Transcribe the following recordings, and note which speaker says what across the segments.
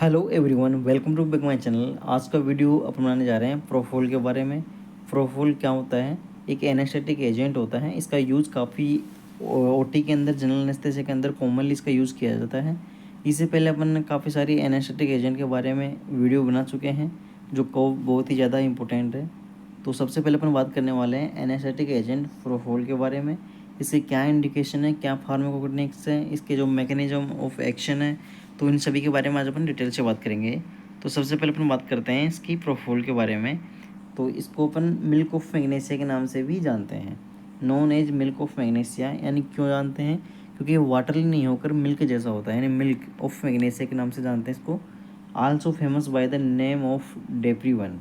Speaker 1: Hello everyone, welcome to back my channel. आज का video अपन बनाने जा रहे हैं प्रोपोल के बारे में। प्रोपोल क्या होता है? एक एनेस्थेटिक एजेंट होता है। इसका यूज़ काफ़ी ओटी के अंदर, जनरल एनेस्थेसिया के अंदर कॉमनली इसका यूज़ किया जाता है। इससे पहले अपन काफ़ी सारी एनेस्थेटिक एजेंट के बारे में वीडियो बना चुके हैं जो को बहुत ही ज़्यादा इंपॉर्टेंट है। तो सबसे पहले अपन बात करने वाले हैं एनेस्थेटिक एजेंट प्रोपोल के बारे में। इसके क्या इंडिकेशन है, क्या फार्माकोकिनेटिक्स है, इसके जो मैकेनिज्म ऑफ एक्शन है, तो इन सभी के बारे में आज अपन डिटेल से बात करेंगे। तो सबसे पहले अपन बात करते हैं इसकी प्रोपोल के बारे में। तो इसको अपन मिल्क ऑफ मैग्नीशिया के नाम से भी जानते हैं, known as milk of magnesia. यानी क्यों जानते हैं? क्योंकि वाटरली नहीं होकर मिल्क जैसा होता है, यानी मिल्क ऑफ मैग्नीशिया के नाम से जानते हैं इसको। Also famous by the name of Diprivan.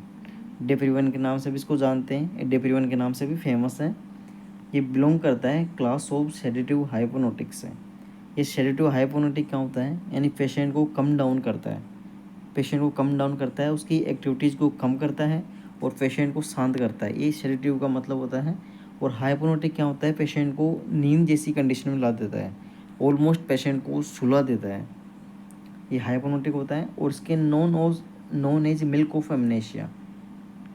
Speaker 1: Diprivan के नाम से भी इसको जानते हैं, डेप्रीवन के नाम से भी फेमस है। ये बिलोंग करता है क्लास ऑफ सेडेटिव हाइपोनोटिक से। ये सेडेटिव हाइपोनोटिक क्या होता है? यानी पेशेंट को कम डाउन करता है, पेशेंट को कम डाउन करता है, उसकी एक्टिविटीज़ को कम करता है और पेशेंट को शांत करता है। ये सेडेटिव का मतलब होता है। और हाइपोनोटिक क्या होता है? पेशेंट को नींद जैसी कंडीशन में ला देता है, ऑलमोस्ट पेशेंट को सुला देता है। ये हाइपोनोटिक होता है। और इसके known as milk of amnesia,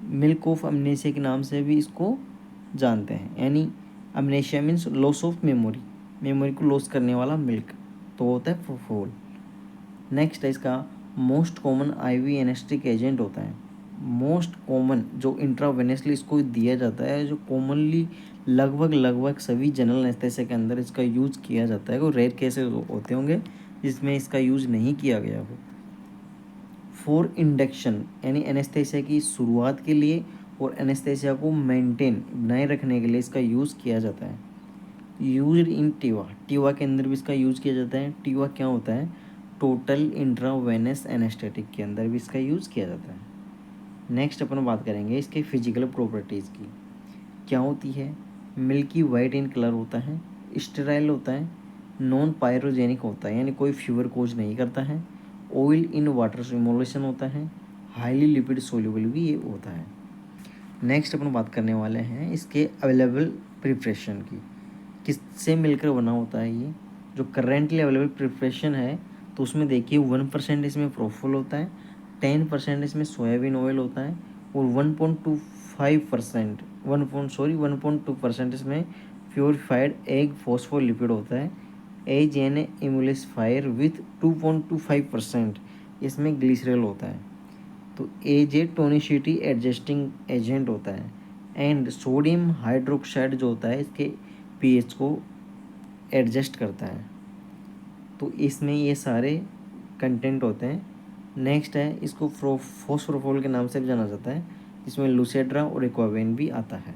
Speaker 1: milk of amnesia के नाम से भी इसको जानते हैं। यानी amnesia means loss of memory, memory को लॉस करने वाला मिल्क, तो होता है प्रोपोल। नेक्स्ट है इसका मोस्ट कॉमन आईवी एनेस्टिक एजेंट होता है। मोस्ट कॉमन जो इंट्रावेनसली इसको दिया जाता है, जो कॉमनली लगभग सभी जनरल एनेस्थेसिया के अंदर इसका यूज़ किया जाता है। कोई रेयर केसेस होते होंगे जिसमें इसका यूज़ नहीं किया गया हो। फॉर इंडक्शन, यानी एनेस्थेसिया की शुरुआत के लिए और एनेस्थेसिया को मेंटेन बनाए रखने के लिए इसका यूज़ किया जाता है। यूज्ड इन टीवा, टीवा के अंदर भी इसका यूज़ किया जाता है। टीवा क्या होता है? टोटल इंट्रावेनस एनेस्थेटिक के अंदर भी इसका यूज़ किया जाता है। नेक्स्ट अपन बात करेंगे इसके फिजिकल प्रॉपर्टीज़ की। क्या होती है? मिल्की वाइट इन कलर होता है, स्टेराइल होता है, नॉन पायरोजेनिक होता है, यानी कोई फीवर कोज नहीं करता है, ऑयल इन वाटर सिमुलेशन होता है, हाईली लिपिड सोल्यूबल भी ये होता है। नेक्स्ट अपन बात करने वाले हैं इसके अवेलेबल प्रिपरेशन की। किससे मिलकर बना होता है ये? जो करेंटली अवेलेबल प्रिपरेशन है, तो उसमें देखिए 1% इसमें प्रोपोल होता है, 10% इसमें सोयाबीन ऑयल होता है और 1.2% इसमें प्योरीफाइड एग फॉस्फोलिपिड होता है। एज एन इमुलिसफायर विथ 2.25% इसमें ग्लिसरॉल होता है। तो as a tonicity adjusting agent होता है। एंड सोडियम हाइड्रोक्साइड जो होता है इसके पीएच को एडजस्ट करता है। तो इसमें ये सारे कंटेंट होते हैं। नेक्स्ट है इसको फॉस्फोरोपोल के नाम से भी जाना जाता है, जिसमें लुसेड्रा और एक्वावेन भी आता है।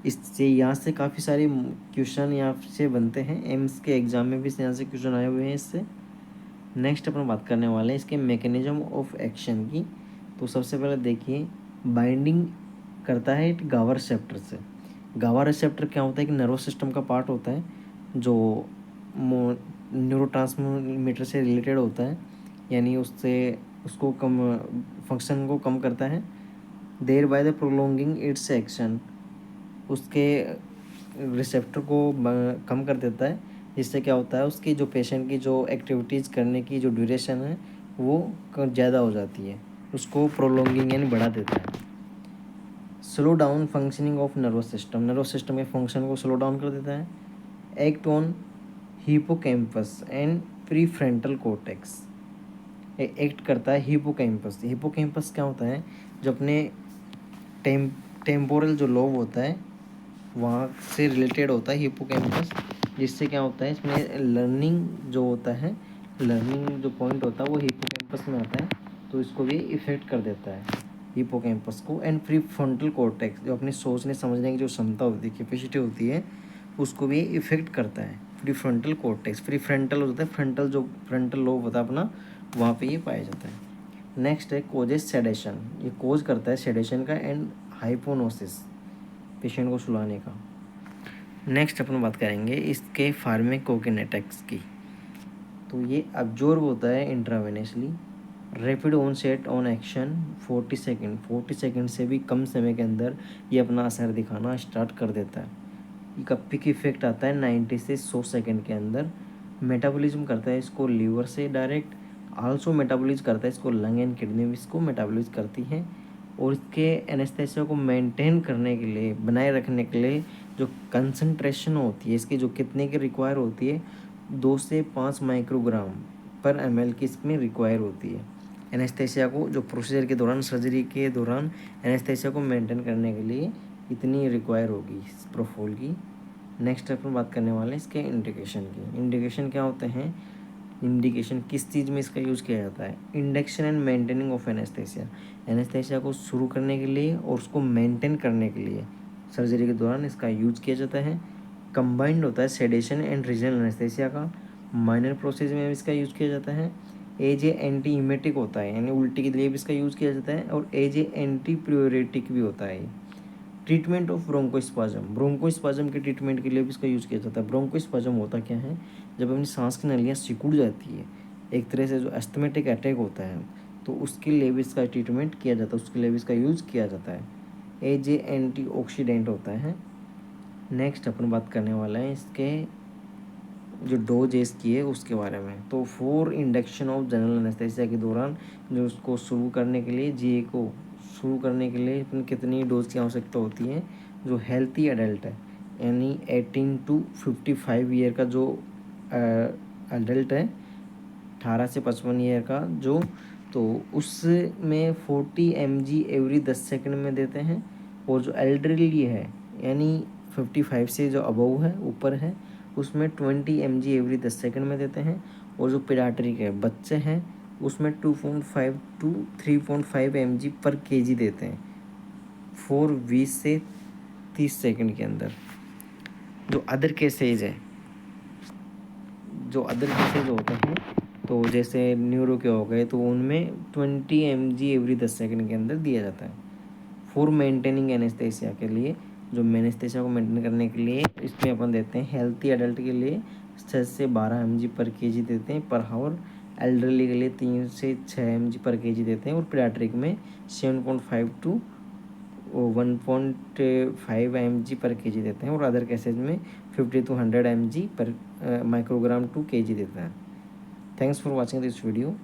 Speaker 1: इससे यहाँ से काफ़ी सारे क्वेश्चन यहाँ से बनते हैं, एम्स के एग्ज़ाम में भी यहाँ से क्वेश्चन आए हुए हैं इससे। नेक्स्ट अपन बात करने वाले हैं इसके मैकेनिज्म ऑफ एक्शन की। तो सबसे पहले देखिए, बाइंडिंग करता है गावा रिसेप्टर से। गावा रिसेप्टर क्या होता है? कि नर्वस सिस्टम का पार्ट होता है जो न्यूरोट्रांसमीटर से रिलेटेड होता है, यानी उससे उसको कम फंक्शन को कम करता है। Thereby the prolonging its action, उसके रिसेप्टर को कम कर देता है, जिससे क्या होता है उसकी जो पेशेंट की जो एक्टिविटीज़ करने की जो ड्यूरेशन है वो ज़्यादा हो जाती है, उसको प्रोलोंगिंग यानी बढ़ा देता है। Slow down functioning of nervous system, nervous system के फंक्शन को स्लो डाउन कर देता है। Act on hippocampus and prefrontal cortex, act करता है हिपोकैम्पस। हिपोकैम्पस क्या होता है? जो अपने टेम्पोरल जो लोब होता है वहाँ से रिलेटेड होता है हिपोकैम्पस, जिससे क्या होता है इसमें लर्निंग जो होता है, लर्निंग जो पॉइंट होता है वो हिपोकैम्पस में आता है, तो इसको भी इफेक्ट कर देता है हिपोकैम्पस को। एंड प्रीफ्रंटल कॉर्टेक्स जो अपनी सोचने समझने की जो क्षमता होती है, कैपेसिटी होती है, उसको भी इफेक्ट करता है प्रीफ्रंटल कॉर्टेक्स। प्रीफ्रंटल होता है फ्रंटल, जो फ्रंटल लोब होता है अपना, वहाँ पे ये पाया जाता है। नेक्स्ट है कोजेस सेडेशन, ये कोज करता है सेडेशन का एंड हाइपोनोसिस, पेशेंट को सुलाने का। नेक्स्ट अपन बात करेंगे इसके फार्माकोकिनेटिक्स की। तो ये अब्जॉर्ब होता है intravenously, rapid onset on action 40 second से भी कम समय के अंदर ये अपना असर दिखाना स्टार्ट कर देता है। ये पिक इफेक्ट आता है 90 से 100 सेकेंड के अंदर। मेटाबॉलिज्म करता है इसको लीवर से डायरेक्ट, आल्सो मेटाबोलाइज करता है इसको, लंग एंड किडनी भी इसको मेटाबोलाइज करती है। और इसके एनेस्थेसिया को मेंटेन करने के लिए, बनाए रखने के लिए जो कंसंट्रेशन होती है इसकी, जो कितने की रिक्वायर होती है, 2 से 5 माइक्रोग्राम पर ml की इसमें रिक्वायर होती है। एनेस्थेसिया को जो प्रोसीजर के दौरान, सर्जरी के दौरान एनेस्थेसिया को मेंटेन करने के लिए इतनी रिक्वायर होगी इस प्रोफोल की। नेक्स्ट अपन बात करने वाले हैं इसके इंडिकेशन की। इंडिकेशन क्या होते हैं? इंडिकेशन किस चीज़ में इसका यूज़ किया जाता है? Induction and maintaining of anaesthesia. Anaesthesia को शुरू करने के लिए और उसको मेंटेन करने के लिए सर्जरी के दौरान इसका यूज़ किया जाता है। कंबाइंड होता है सेडेशन एंड रीजनल एनेस्थेसिया का। माइनर प्रोसेस में इसका यूज़ किया जाता है। एज ए एंटी इमेटिक होता है, यानी उल्टी के लिए भी इसका यूज़ किया जाता है। और एज ए एंटी प्यूरेटिक भी होता है। ट्रीटमेंट ऑफ ब्रोंकोस्पाज्म, ब्रोंकोस्पाज्म के ट्रीटमेंट के लिए भी इसका यूज़ किया जाता है। ब्रोंकोस्पाज्म होता क्या है? जब अपनी सांस की नलियाँ सिकुड़ जाती है, एक तरह से जो एस्थमेटिक अटैक होता है, तो उसके लिए भी इसका ट्रीटमेंट किया जाता है, उसके लिए भी इसका यूज़ किया जाता है। एज ए एंटी ऑक्सीडेंट होता है। नेक्स्ट अपन बात करने वाला है इसके जो डोज है इसकी है उसके बारे में। तो for induction of general anaesthesia के दौरान जो उसको शुरू करने के लिए, जीए को शुरू करने के लिए अपन कितनी डोज की आवश्यकता होती है? जो हेल्थी एडल्ट है, यानी 18 to 55 ईयर का जो एडल्ट है, 18 से 55 ईयर का जो, तो उसमें 40 mg एवरी 10 सेकंड में देते हैं। और जो एल्डरली है, यानी 55 से जो अबव है, ऊपर है, उसमें 20 mg एवरी 10 सेकंड में देते हैं। और जो पीडियाट्रिक है, बच्चे हैं, उसमें 2.5 to 3.5 mg पर kg देते हैं फॉर 20 से 30 सेकंड के अंदर। जो अदर केसेज है, जो अदर केसेज होते हैं, तो जैसे न्यूरो के हो गए, तो उनमें 20 mg एवरी 10 सेकंड के अंदर दिया जाता है। फॉर मेंटेनिंग एनेस्थेसिया के लिए, जो एनेस्थेसिया को मेंटेन करने के लिए इसमें अपन देते हैं। हेल्थी एडल्ट के लिए 6 से 12 mg पर kg देते हैं पर हावर। एल्डरली के लिए 3 से 6 mg पर kg देते हैं। और पीडियाट्रिक में 7.5 to 1.5 mg पर kg देते हैं। और अदर केसेज में 50 to 100 mg पर माइक्रोग्राम टू kg देते हैं। Thanks for watching this video.